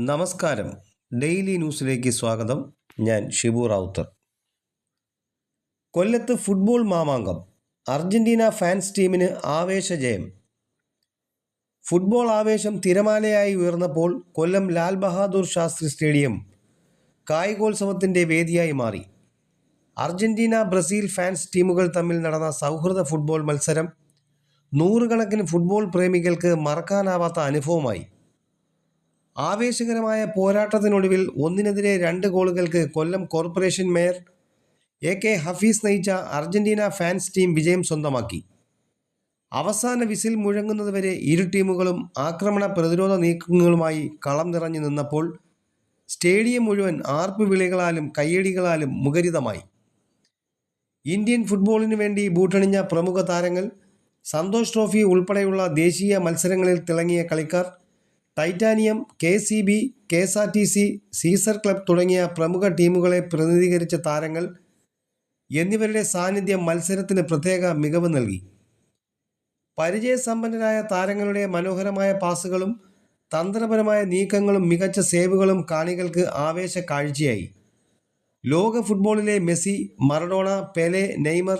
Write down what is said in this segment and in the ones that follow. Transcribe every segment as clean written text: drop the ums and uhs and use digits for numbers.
നമസ്കാരം. ഡെയിലി ന്യൂസിലേക്ക് സ്വാഗതം. ഞാൻ ഷിബു റാവുത്തർ. കൊല്ലത്ത് ഫുട്ബോൾ മാമാങ്കം. അർജന്റീന ഫാൻസ് ടീമിന് ആവേശജയം. ഫുട്ബോൾ ആവേശം തിരമാലയായി ഉയർന്നപ്പോൾ കൊല്ലം ലാൽ ബഹാദൂർ ശാസ്ത്രി സ്റ്റേഡിയം കായികോത്സവത്തിൻ്റെ വേദിയായി മാറി. അർജന്റീന ബ്രസീൽ ഫാൻസ് ടീമുകൾ തമ്മിൽ നടന്ന സൗഹൃദ ഫുട്ബോൾ മത്സരം നൂറുകണക്കിന് ഫുട്ബോൾ പ്രേമികൾക്ക് മറക്കാനാവാത്ത അനുഭവമായി. ആവേശകരമായ പോരാട്ടത്തിനൊടുവിൽ 1-2 ഗോളുകൾക്ക് കൊല്ലം കോർപ്പറേഷൻ മേയർ AK ഹഫീസ് നയിച്ച അർജന്റീന ഫാൻസ് ടീം വിജയം സ്വന്തമാക്കി. അവസാന വിസിൽ മുഴങ്ങുന്നതുവരെ ഇരു ടീമുകളും ആക്രമണ പ്രതിരോധ നീക്കങ്ങളുമായി കളം നിറഞ്ഞു നിന്നപ്പോൾ സ്റ്റേഡിയം മുഴുവൻ ആർപ്പ് വിളികളാലും കയ്യടികളാലും മുഖരിതമായി. ഇന്ത്യൻ ഫുട്ബോളിനു വേണ്ടി ബൂട്ടണിഞ്ഞ പ്രമുഖ താരങ്ങൾ, സന്തോഷ് ട്രോഫി ഉൾപ്പെടെയുള്ള ദേശീയ മത്സരങ്ങളിൽ തിളങ്ങിയ കളിക്കാർ, titanium, KCB, KSRTC, Caesar club തുടങ്ങിയ പ്രമുഖ ടീമുകളെ പ്രതിനിധീകരിച്ച താരങ്ങൾ എന്നിവരുടെ സാന്നിധ്യം മത്സരത്തിന് പ്രത്യേക മികവ് നൽകി. പരിചയസമ്പന്നരായ താരങ്ങളുടെ മനോഹരമായ പാസുകളും തന്ത്രപരമായ നീക്കങ്ങളും മികച്ച സേവുകളും കാണികൾക്ക് ആവേശ കാഴ്ചയായി. ലോക ഫുട്ബോളിലെ മെസ്സി, മറഡോണ, പെലെ, നെയ്മർ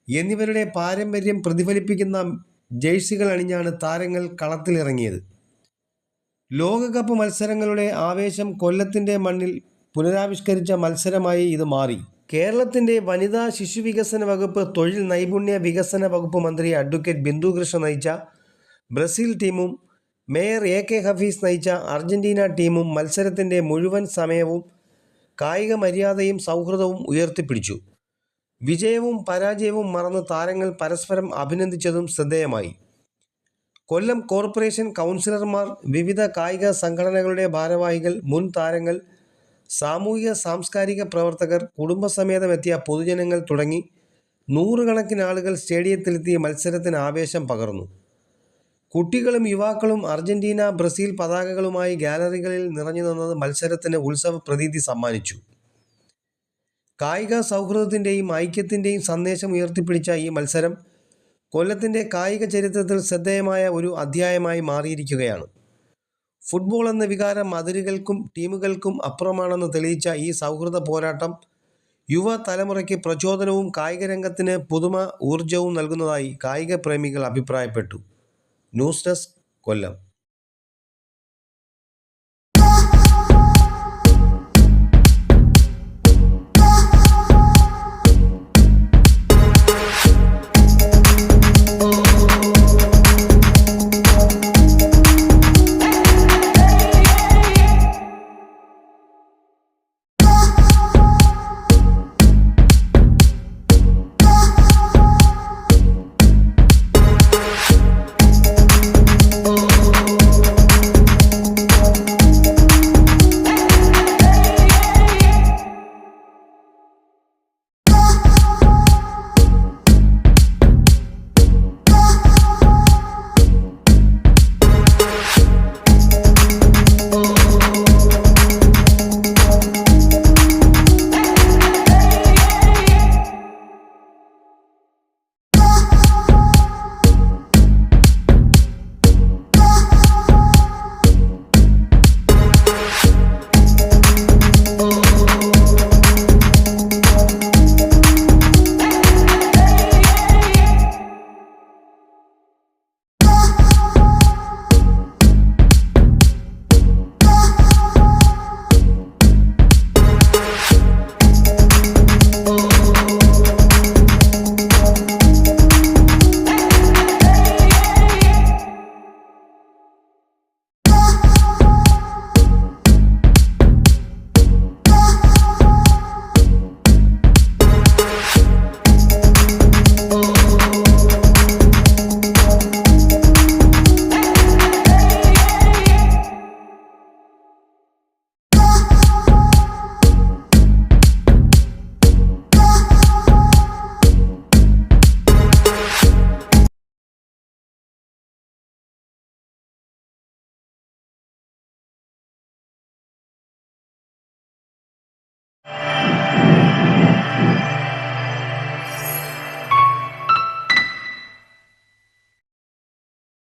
എന്നിവരുടെ പാരമ്പര്യം പ്രതിഫലിപ്പിക്കുന്ന ജേഴ്സികൾ അണിഞ്ഞാണ് താരങ്ങൾ കളത്തിലിറങ്ങിയത്. ലോകകപ്പ് മത്സരങ്ങളുടെ ആവേശം കൊല്ലത്തിൻ്റെ മണ്ണിൽ പുനരാവിഷ്കരിച്ച മത്സരമായി ഇത് മാറി. കേരളത്തിൻ്റെ വനിതാ ശിശുവികസന വകുപ്പ്, തൊഴിൽ നൈപുണ്യ വികസന വകുപ്പ് മന്ത്രി അഡ്വക്കേറ്റ് ബിന്ദു കൃഷ്ണ നയിച്ച ബ്രസീൽ ടീമും മേയർ AK ഹഫീസ് നയിച്ച അർജന്റീന ടീമും മത്സരത്തിൻ്റെ മുഴുവൻ സമയവും കായിക മര്യാദയും സൗഹൃദവും ഉയർത്തിപ്പിടിച്ചു. വിജയവും പരാജയവും മറന്ന് താരങ്ങൾ പരസ്പരം അഭിനന്ദിച്ചതും ശ്രദ്ധേയമായി. കൊല്ലം കോർപ്പറേഷൻ കൗൺസിലർമാർ, വിവിധ കായിക സംഘടനകളുടെ ഭാരവാഹികൾ, മുൻ താരങ്ങൾ, സാമൂഹിക സാംസ്കാരിക പ്രവർത്തകർ, കുടുംബസമേതമെത്തിയ പൊതുജനങ്ങൾ തുടങ്ങി നൂറുകണക്കിന് ആളുകൾ സ്റ്റേഡിയത്തിലെത്തി മത്സരത്തിന് ആവേശം പകർന്നു. കുട്ടികളും യുവാക്കളും അർജന്റീന ബ്രസീൽ പതാകകളുമായി ഗാലറികളിൽ നിറഞ്ഞു നിന്നത് മത്സരത്തിന് ഉത്സവ പ്രതീതി സമ്മാനിച്ചു. കായിക സൗഹൃദത്തിൻ്റെയും ഐക്യത്തിൻ്റെയും സന്ദേശം ഉയർത്തിപ്പിടിച്ച ഈ മത്സരം കൊല്ലത്തിൻ്റെ കായിക ചരിത്രത്തിൽ ശ്രദ്ധേയമായ ഒരു അധ്യായമായി മാറിയിരിക്കുകയാണ്. ഫുട്ബോൾ എന്ന വികാരം അതിരുകൾക്കും ടീമുകൾക്കും അപ്പുറമാണെന്ന് തെളിയിച്ച ഈ സൗഹൃദ പോരാട്ടം യുവ തലമുറയ്ക്ക് പ്രചോദനവും കായികരംഗത്തിന് പുതുമ ഊർജവും നൽകുന്നതായി കായിക പ്രേമികൾ അഭിപ്രായപ്പെട്ടു. ന്യൂസ് ഡെസ്ക്, കൊല്ലം.